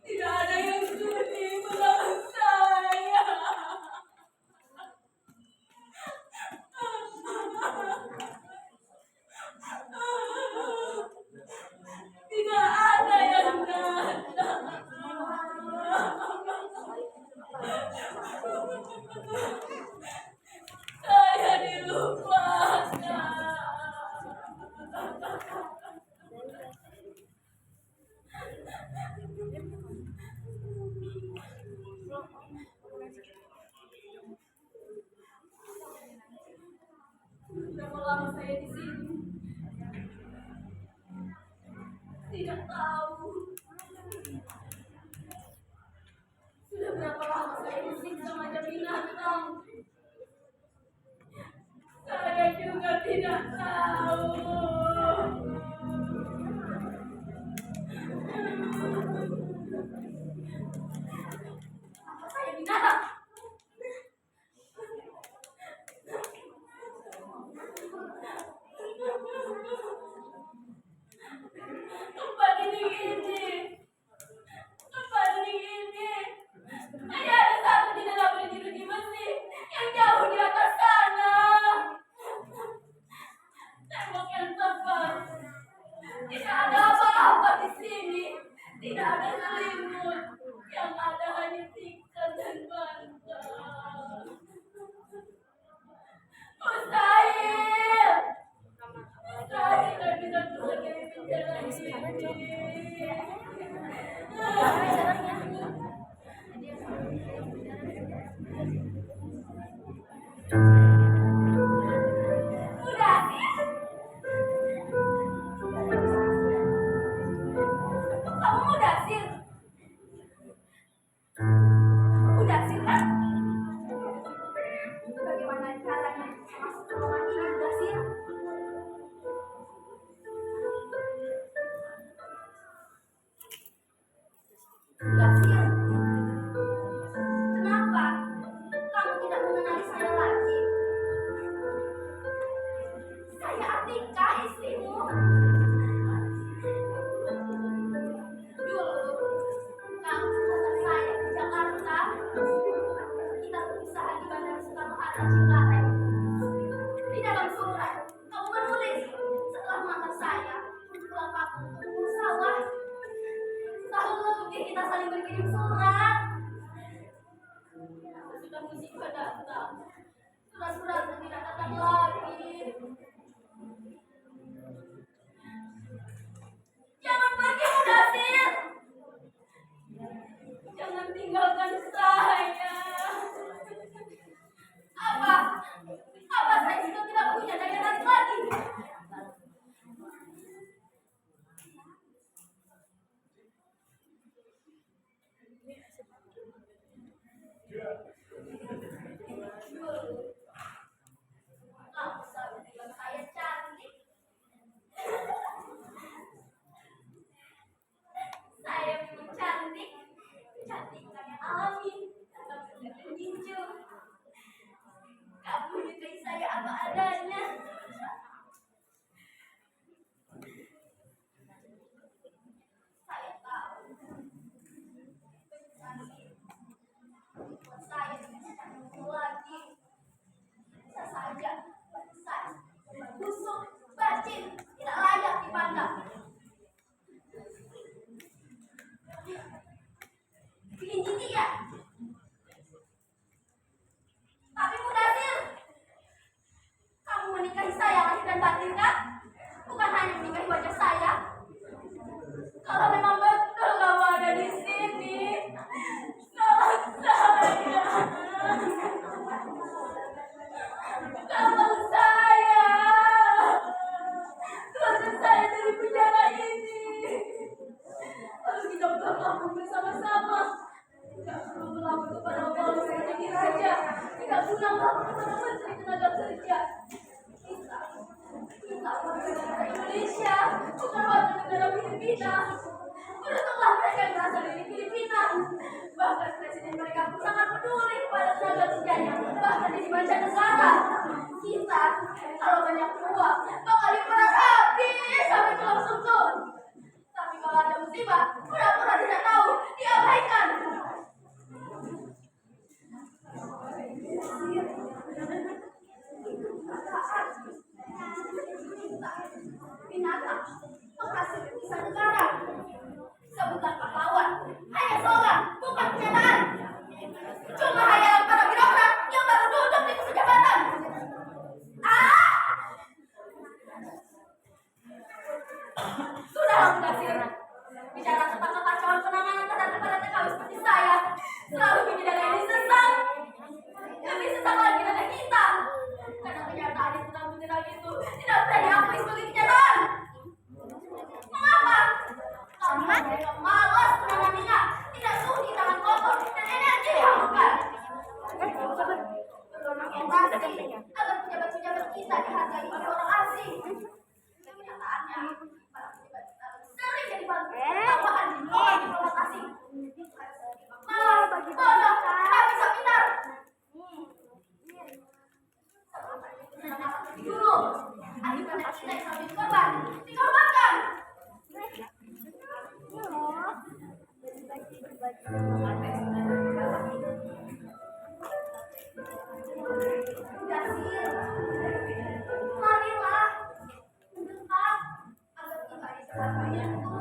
Tidak ada yang sudi menolong saya. Tidak ada yang datang. Saya dilupakan. Berapa lama saya di sini? Tidak tahu. Sudah berapa lama saya disiksa macam binatang? Saya juga tidak tahu. Apa saya binatang? Tempat ini. Tempat ini. Hanya ada satu di dalam berdiri mesin yang jauh di atas sana. Tembok yang tebal. Tidak ada apa-apa di sini. Tidak ada selimut. Yang ada hanya tikar dan bantal. Mustahil. Mustahil saya bisa keluar dari penjara ini. Udah sih. Kamu udah sih. Udah sih kan? Bagaimana caranya? kerja. Kita warga negara Indonesia, bukan warga negara Filipina. Beruntunglah mereka yang berasal dari Filipina. Bahkan presiden mereka pun sangat peduli kepada tenaga kerjanya, bahkan di mancanegara. Kita kalau banyak uang bakal diperas habis sampai tulang sumsum. Tapi kalau ada musibah, pura-pura tidak tahu, diabaikan. Binatang, penghasil devisa negara. Sebutan pahlawan, hanya slogan, bukan kenyataan. Cuma hayalan para birokrat yang baru duduk di kursi jabatan. Sudahlah Mudasir, bicara tentang kekacauan penanganan terhadap para TKW seperti saya selalu bikin dada ini sesak. Lebih sesak lagi dada kita, karena kenyataan yang sedang menyerang itu tidak bisa diakui sebagai kenyataan. Mengapa? Karena mereka malas menanganinya, tidak sudi tangan kotor dan energi dihamburkan. Berorganisasi agar pejabat-pejabat kita dihargai oleh orang asing. Kenyataannya, para pejabat kita sering jadi tawahan di luar diplomasi. Malah bodoh, tak bisa pintar. Dulu, akibatnya kita yang sampai dikorban, dikorbankan. Dasir, marilah mendekat agar kita bisa menyatu.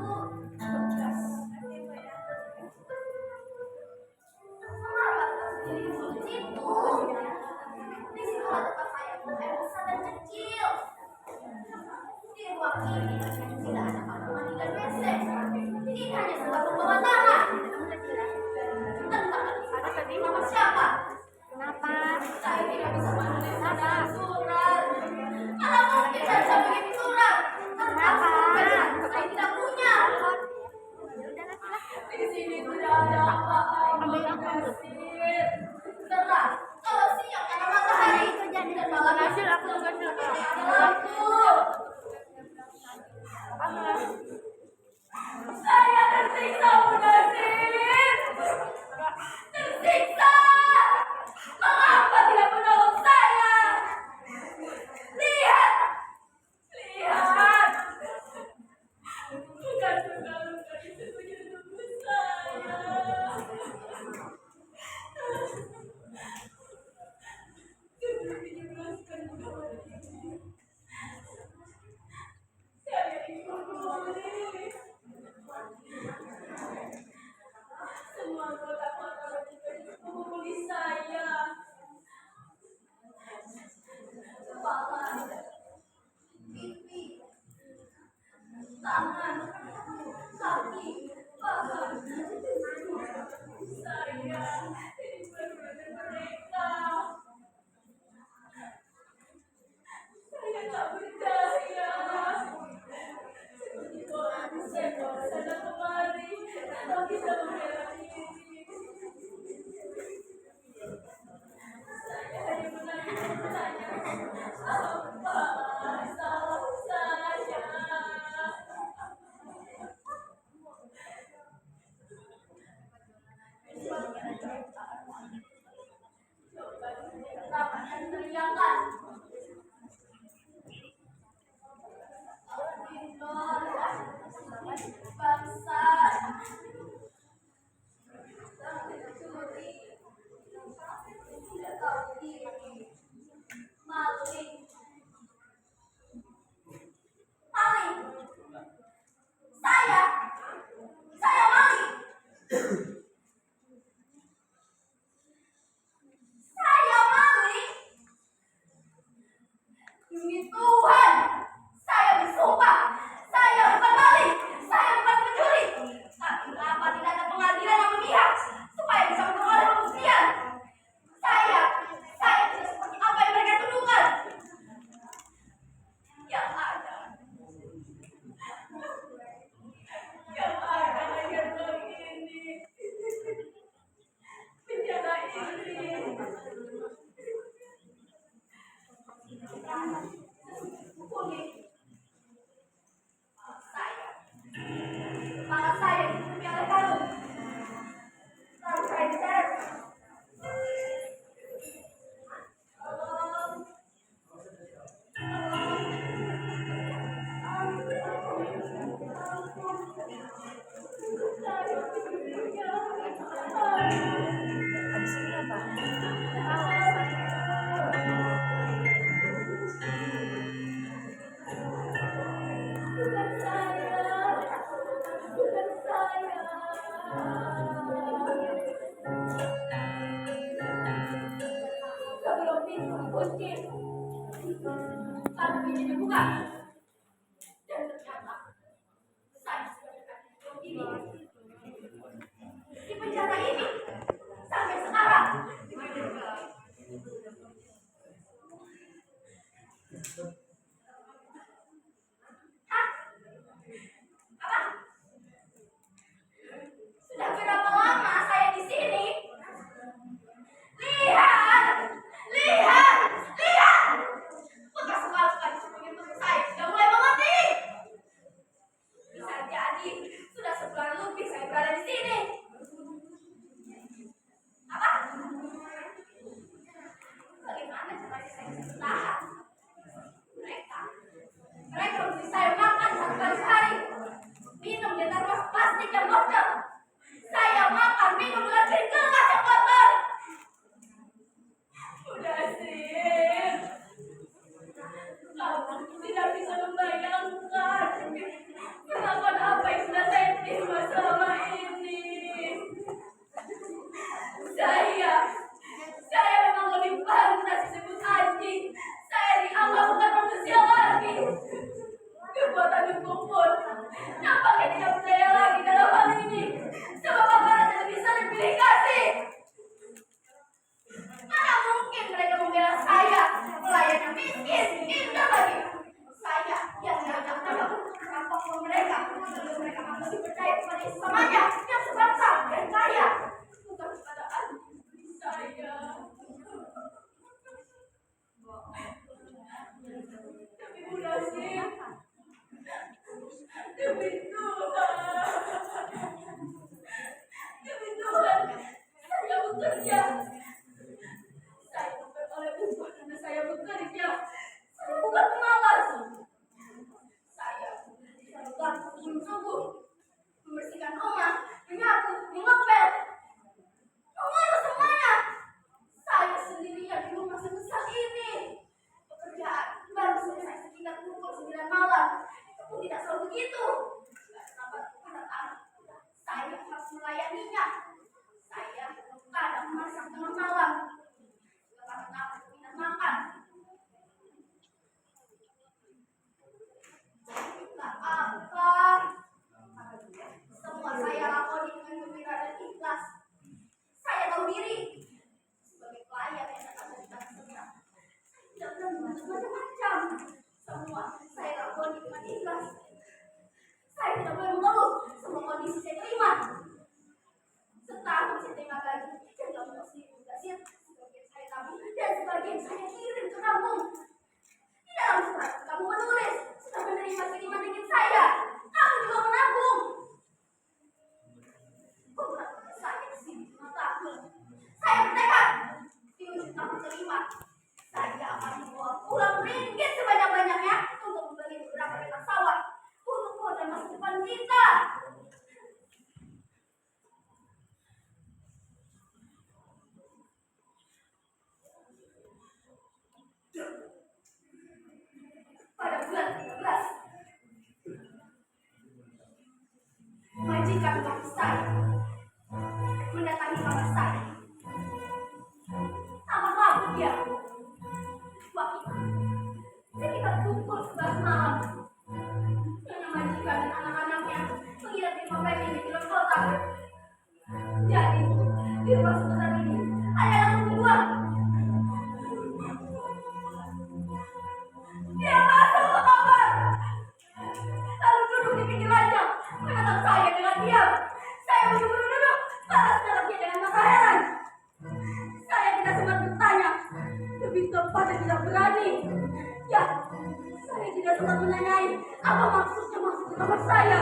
Mengapa sendiri di situ? Di situ ada tempat saya yang besar dan kecil. Di ruang ini tidak ada kamar mandi dan WC. Ini hanya sebuah pembawa tanah. Tentang ada tadi nama siapa? Kenapa? Saya tidak bisa menulis surat. Mana mungkin saya bisa bikin surat? Kenapa? Saya tidak punya. Di sini tidak ada apa-apa. Terang. Kalau siang karena matahari dan malam hasil aku juga saya tersiksa Mudasir. Tersiksa. Mengapa tidak menolong saya? Lihat. Bukan luka-luka itu punya tubuh saya. Sebelum dijelaskan kembali, saya ingin memulih semua kotak-kotak memukuli saya. Kepala, pipi, tangan, kaki, paha. Saya ini benar-benar mereka. Saya tak berdaya. Seperti orang saya bawa sana kemari, tak bisa membela diri. Saya hanya menangis dan bertanya, apa salah saya? Coba dan teriakan. Bangsa tidak tahu diri, maling, saya maling, saya maling. Pukuli kepala saya ditutupi oleh kalung. Lalu saya diseret. Habis ini apa? Bukan saya. Sebelum pintu dikunci, lalu pintu dibuka, dan ternyata saya sudah dekat di penjara ini sampai sekarang. Hah? Apa? Sudah berapa lama saya di sini? Lihat, lihat, lihat! Bekas luka-luka di sekujur tubuh saya sudah mulai memati. Bisa jadi sudah sebulan lebih saya berada di sini. Apa? Bagaimana caranya saya bisa bertahan? Mereka memberi saya makan 1 kali sehari, minum di termos plastik yang bocor. Saya makan minum dengan piring gelas yang kotor. Udah sih, kamu tidak bisa membayangkan pengakuan apa yang sudah saya terima selama ini. Saya memang lebih pantas disebut anjing. Saya dianggap bukan manusia lagi. Kekuatan hukum pun nampaknya tidak berdaya lagi dalam hal ini. Sebab aparat tidak bisa dipilih kasih. Mana mungkin mereka membela saya, pelayan yang miskin, indah lagi. Saya yang diajak nama untuk merampok mereka sebelum mereka masih dipercaya kepada sesamanya yang sebangsa dan kaya. Bukan kepada anjing saya. Tapi udah sih. Demi Tuhan. Demi Tuhan. Saya bekerja. Saya memperoleh upah karena saya bekerja. Saya bukan pemalas. Saya bangun sebelum subuh, membersihkan rumah, menyapu, mengepel, mengurus semuanya. Saya sendirian di rumah sebesar ini. Pekerjaan baru selesai sekitar pukul 9 malam. Itu pun tidak selalu begitu. Tidak sampai anak-anak. Saya harus melayaninya. Saya kadang masak tengah malam. Karena aku minat makan. Tak apa. Semua saya lakoni dengan gembira dan ikhlas. Saya tahu diri. Sebagai pelayan yang datang dari tanah seberang, saya tidak pernah macam-macam. Semua saya lakoni dengan ikhlas. Saya tidak boleh mengeluh. Semua kondisi saya terima. Setahun saya terima gaji. Dan kamu sendiri juga sih. Sebagian saya tabung dan sebagian saya kirim ke kampung. Di dalam surat kamu menulis sudah menerima kiriman dikit saya. Kamu juga menabung. Beberapa saya di sini 5 tahun. Saya bertekad di ujung tahun kelima saya akan membawa pulang ringgit sebanyak-banyaknya untuk membeli beberapa hektar sawah untuk modal masa depan kita. Pada bulan 13, majikan kaki saya mendatangi kamar saya. Sama lalu dia. Waktu sekitar pukul 11 malam. Nyonya majikan dan anak-anaknya menginap di rumah ini di Kilon Kota. Jadi, di rumah sebesar ini ada anak berdua. Dia masuk ke kamar, lalu duduk di pinggir ranjang, menatap saya dengan diam. Saya buru-buru duduk, balas menatapnya dengan mata heran. Saya tidak sempat bertanya, lebih tepat tidak berani. Ya, saya tidak sempat menanyai apa maksudnya masuk ke kamar saya.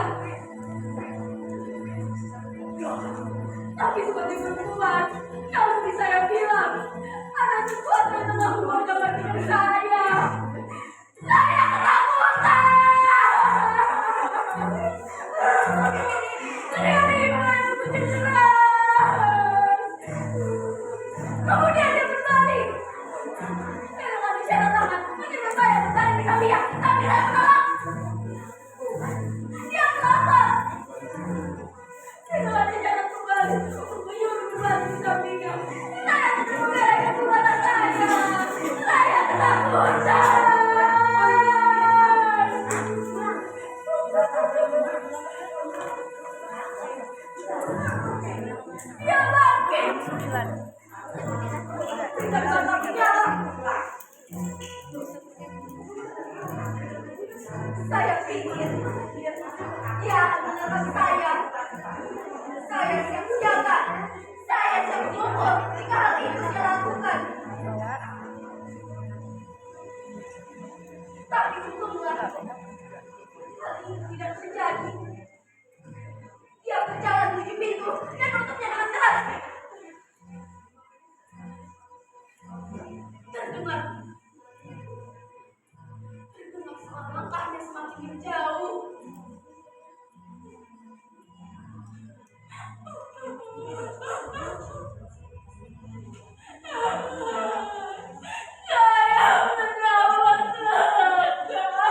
Tapi sebagai perempuan, kalau saya bilang ada sesuatu yang telah keluarga batin saya. Saya ketakutan. Teriak-teriak itu keras. Kemudian dia berbalik. Dia dengan isyarat tangan menyuruh saya berbalik di sampingnya. Tapi saya menolak. Dia melapar. Dengan isyarat kembali untuk menyuruh berbalik di sampingnya. Saya tidak memberikan kepada saya. Saya ketakutan. Dia bangkit. Tidak tatapnya. Saya pikir dia akan menerima saya. Saya siap siaga. Saya siap gugur jika hal itu dia lakukan. Tapi untunglah hal itu tidak terjadi. Dia berjalan menuju pintu dan tutupnya dengan keras. Terdengar suara langkahnya semakin menjauh. Saya mendapat celaka.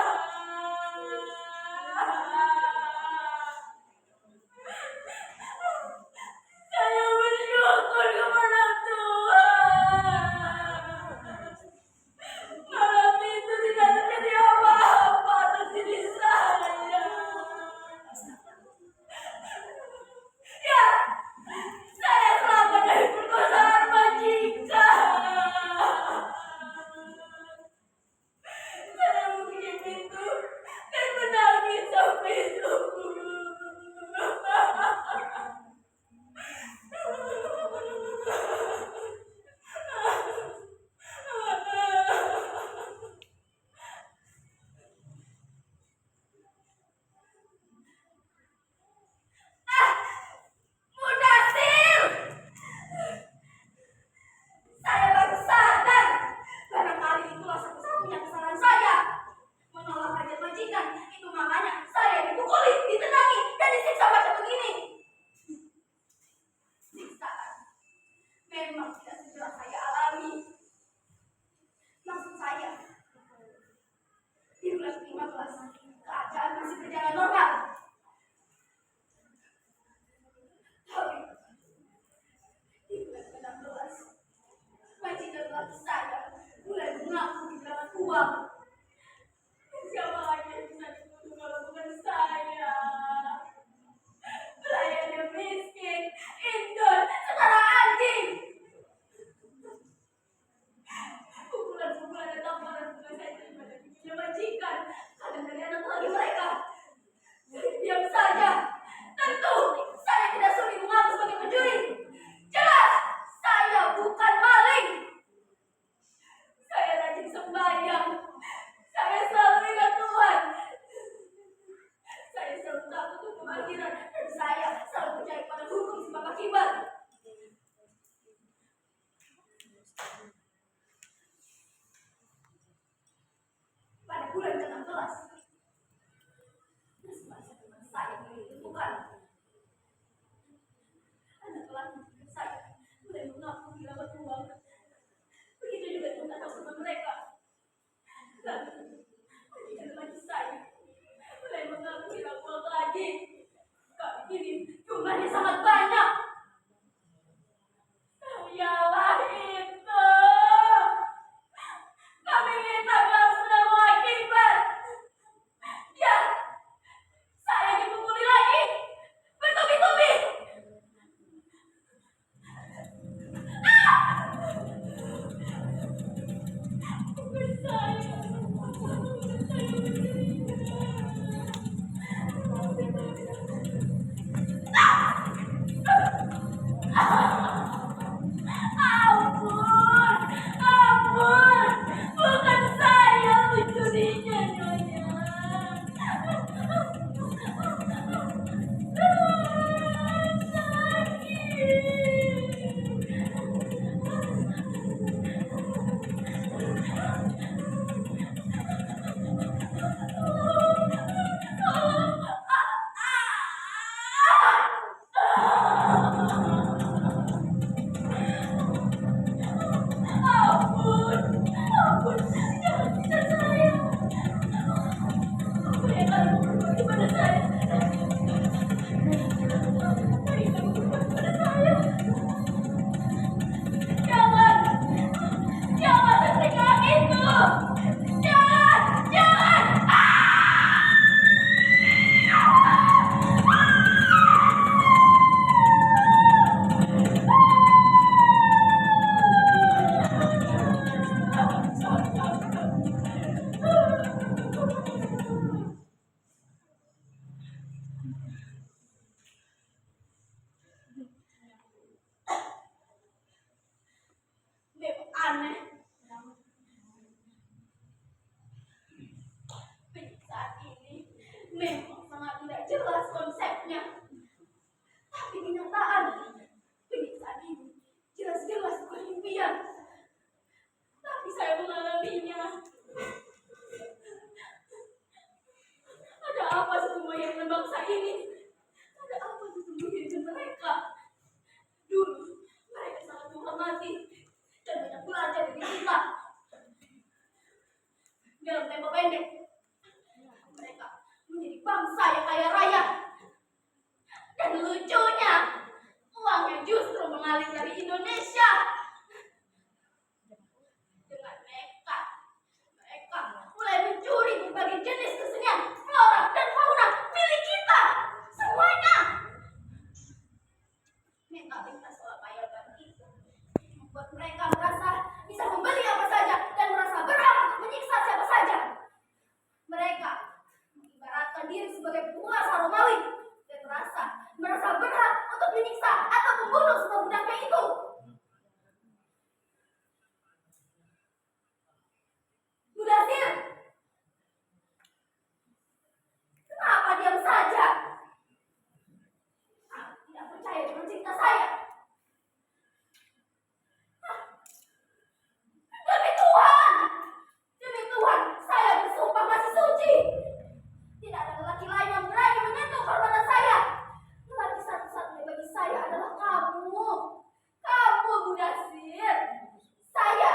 Saya bersyukur kepada Tuhan. Malam itu tidak terjadi apa-apa atas diri saya. Ya, saya selamat dari perkosaan majikan. Saya membuka pintu dan menangis sampai subuh. Mudasir! Saya baru sadar. Barangkali itulah satu-satunya kesalahan saya. Menolak hajat majikan. Itu makanya saya dipukuli, ditenangi, dan disiksa macam begini. Siksaan memang tidak segera saya alami. Maksud saya, di bulan 15 keadaan masih berjalan normal. Tapi di bulan 16 majikan laki saya mulai mengaku kehilangan uang. Siapa lagi yang bisa dituduh kalau bukan saya? Pelayan yang miskin, indol, setara anjing. Pukulan-pukulan dan tamparan bukan saya terima dari dunia majikan. Kadang dari anak lagi mereka. Diam saja. Tentu saya tidak sudi mengaku sebagai pencuri. Jelas, saya bukan maling. Saya rajin sembahyang. memang sangat tidak jelas konsepnya. Tapi kenyataan, penyiksaan ini jelas-jelas bukan impian. Tapi saya mengalaminya. Ada apa sesungguhnya dengan bangsa ini? Ada apa sesungguhnya dengan mereka? Dulu, mereka sangat menghormati dan banyak belajar dari kita. Dalam tempo pendek, mereka menjadi bangsa yang kaya raya. Dan lucunya, uangnya justru mengalir dari Indonesia. Dengan nekat, mereka mulai mencuri berbagai jenis kesenian, flora dan fauna milik kita. Semuanya. Mentalitas soal payagan itu membuat mereka merasa bisa membeli apa saja dan merasa berhak untuk menyiksa siapa saja. Mereka mengibaratkan diri sebagai penguasa Romawi dan merasa berhak untuk menyiksa atau membunuh semua budaknya itu. Mudasir, kenapa diam saja? Aku tidak percaya dengan cerita saya. Demi Tuhan, saya bersumpah masih suci. Tidak ada lelaki lain yang berani menyentuh kehormatan saya. Lelaki satu-satunya bagi saya adalah kamu. Kamu, Mudasir. Saya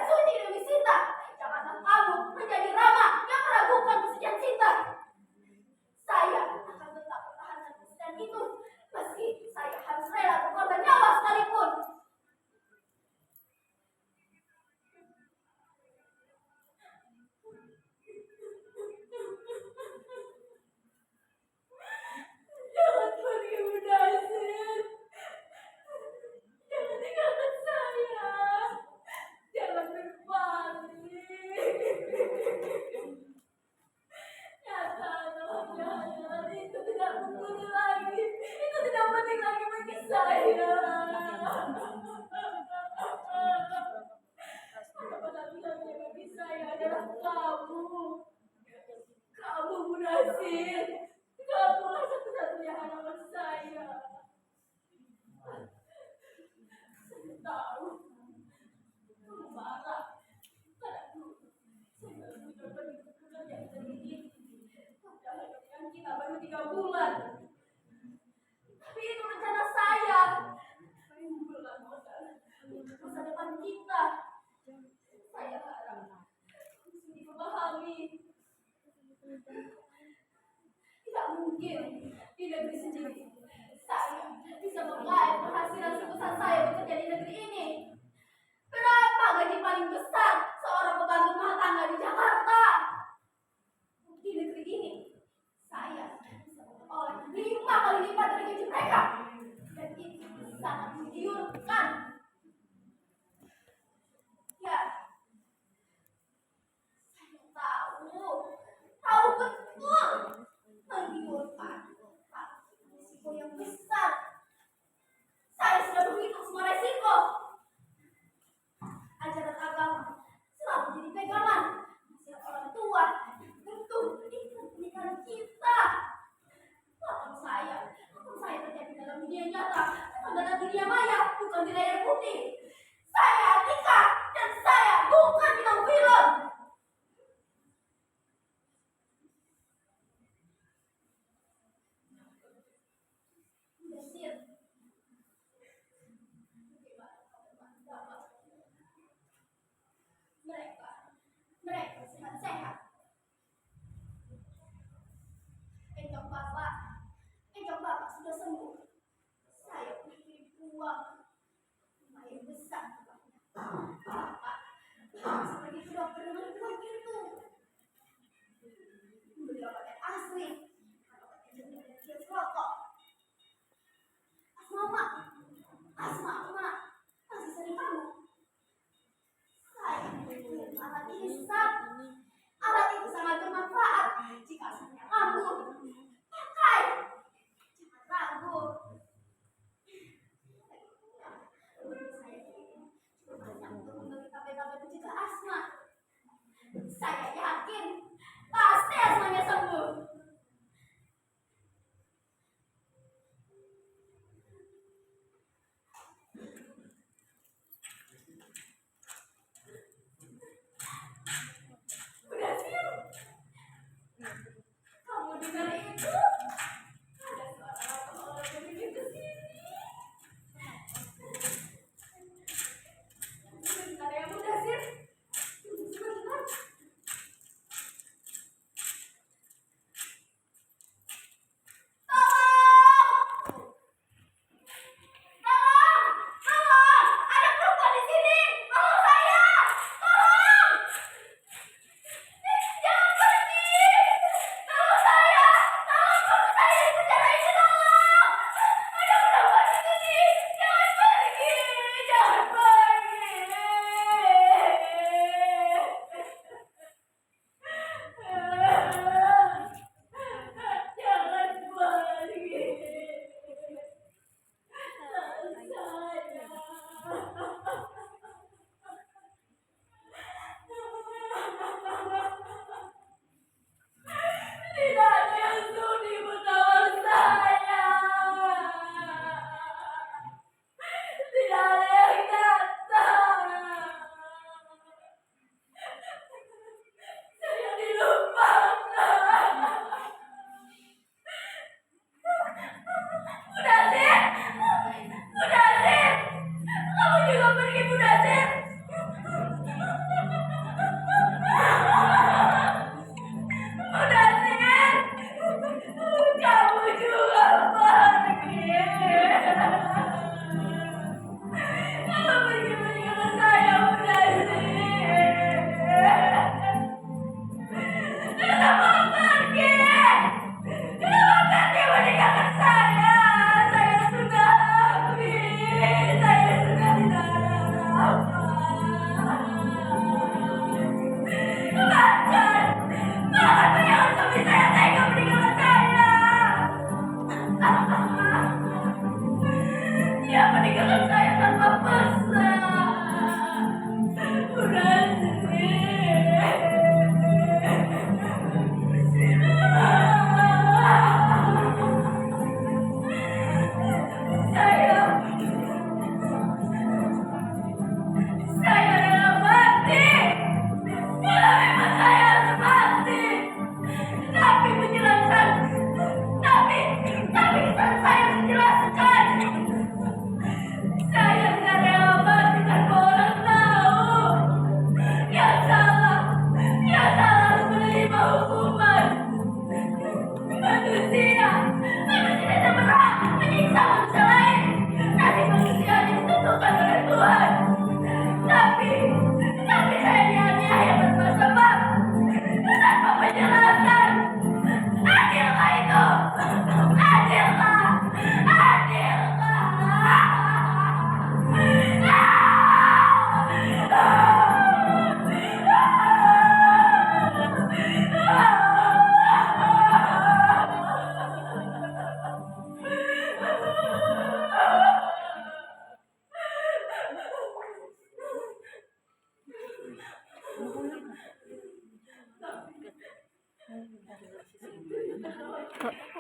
suci demi Sinta. Janganlah kamu menjadi Rama yang meragukan kesucian Sinta. Saya akan tetap pertahankan kesucian itu, meski saya harus rela berkorban nyawa sekalipun. Jangan pergi, Mudasir. Jangan tinggalkan saya. Jangan berbalik. Jangan. Itu tidak penting lagi. Itu tidak penting lagi bagi saya. Satu-satunya bagi saya adalah kamu. Kamu, Mudasir. Kamulah satu-satunya harapan saya. Saya tahu. Kamu marah. Padaku. Saya sudah pergi bekerja di negeri ini. Padahal dengan kita baru 3 bulan. Tapi itu rencana saya. Mengumpulkan modal untuk masa depan kita. Saya harap bisa dipahami. Tidak mungkin di negeri sendiri saya bisa menggait penghasilan sebesar saya bekerja di negeri ini. Berapa gaji paling besar seorang pembantu rumah tangga di Jakarta? Di negeri ini saya bisa memperoleh 5 kali lipat dari gaji mereka. Dan itu sangat menggiurkan. Ya, saya tahu betul. Menggiurkan, tapi risiko yang besar. Saya sudah menghitung semua resiko. Ajaran agama selalu jadi pegangan. Nasihat orang tua tentu itu pernikahan kita. Apapun saya terjadi dalam dunia nyata, bukan dalam dunia maya, bukan di layar putih. Saya Atika dan saya bukan bintang film. Mudasir, bagaimana kau dapat? Mereka sehat-sehat. Enjong bapak sudah sembuh. Saya berkirim uang lumayan besar. Bapak seperti itu dokter dengan uang itu. Membeli obat yang asli. Obat yang jenis rokok. Asma, masih sering kamu. Saya memiliki alat hisap. Alat itu sangat bermanfaat jika asapnya kambuh. Pakai, jangan ragu. Saya cukup banyak untuk membeli tablet-tablet pencegah asma. Saya yakin pasti asmanya sembuh.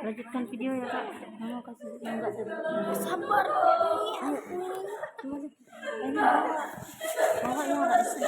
Lanjutkan video ya kak. Mama kasih enggak tadi. Sabar. Ayo. Ini bawa. Bawa yang ada isi.